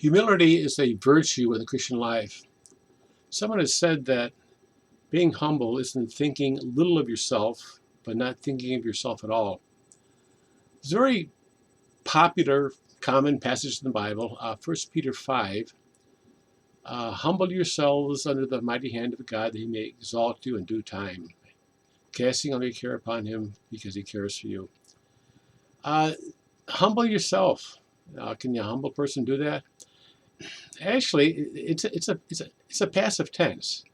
Humility is a virtue in the Christian life. Someone has said that being humble isn't thinking little of yourself, but not thinking of yourself at all. It's a very popular, common passage in the Bible, 1 Peter 5. Humble yourselves under the mighty hand of God that he may exalt you in due time, casting all your care upon him because he cares for you. Humble yourself. Can a humble person do that? Actually, it's a passive tense.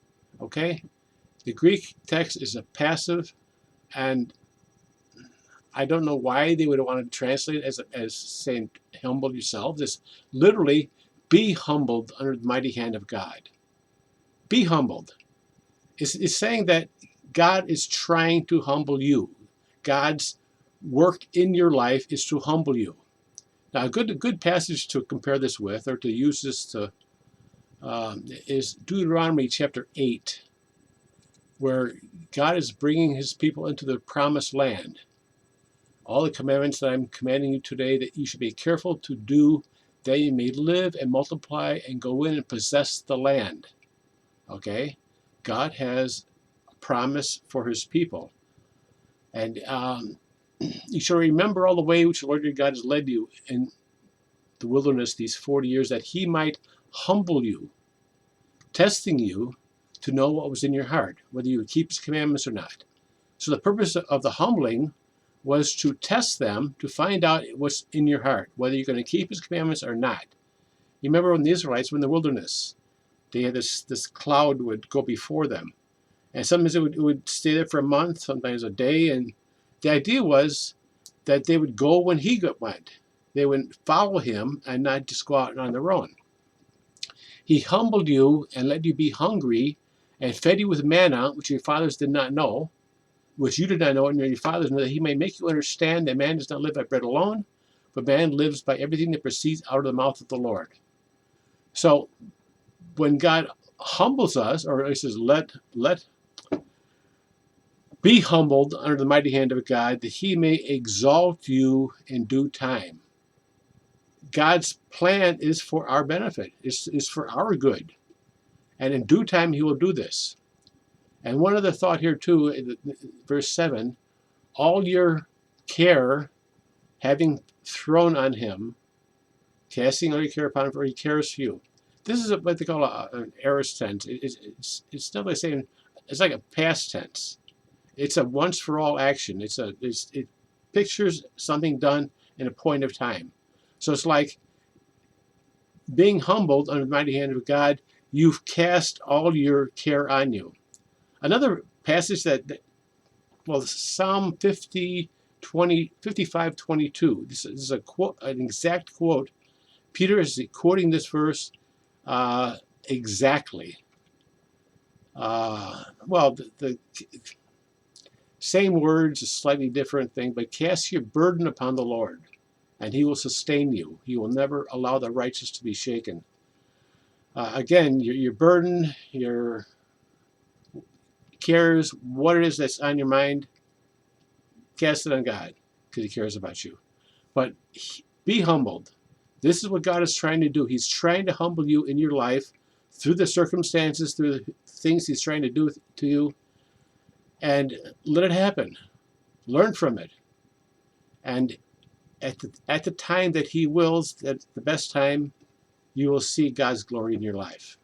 Okay, the Greek text is a passive, and I don't know why they would have wanted to translate it as saying humble yourselves. It's literally be humbled under the mighty hand of God. Be humbled. It's saying that God is trying to humble you. God's work in your life is to humble you. Now, a good passage to compare this with, or to use this to, is Deuteronomy chapter 8, where God is bringing his people into the promised land. All the commandments that I'm commanding you today that you should be careful to do, that you may live and multiply and go in and possess the land. Okay? God has a promise for his people. And you shall remember all the way which the Lord your God has led you in the wilderness these 40 years, that he might humble you, testing you to know what was in your heart, whether you would keep his commandments or not. So the purpose of the humbling was to test them, to find out what's in your heart, whether you're going to keep his commandments or not. You remember when the Israelites were in the wilderness, they had this cloud would go before them. And sometimes it would stay there for a month, sometimes a day. And the idea was that they would go when he went. They would follow him and not just go out on their own. He humbled you and let you be hungry and fed you with manna, which your fathers did not know, which you did not know, and your fathers know, that he may make you understand that man does not live by bread alone, but man lives by everything that proceeds out of the mouth of the Lord. So when God humbles us, or it says, be humbled under the mighty hand of God, that he may exalt you in due time. God's plan is for our benefit, is for our good. And in due time, he will do this. And one other thought here too, verse 7, all your care having thrown on him, casting all your care upon him, for he cares for you. This is what they call an aorist tense. It's not like saying, it's like a past tense. It's a once for all action. It pictures something done in a point of time. So it's like being humbled under the mighty hand of God. You've cast all your care on you. Another passage Psalm 55:22. This is a quote, an exact quote. Peter is quoting this verse exactly. The same words, a slightly different thing, but cast your burden upon the Lord, and he will sustain you. He will never allow the righteous to be shaken. Again, your burden, your cares, what it is that's on your mind, cast it on God, because he cares about you. But be humbled. This is what God is trying to do. He's trying to humble you in your life through the circumstances, through the things he's trying to do to you, and let it happen. Learn from it. And at the time that he wills, at the best time, you will see God's glory in your life.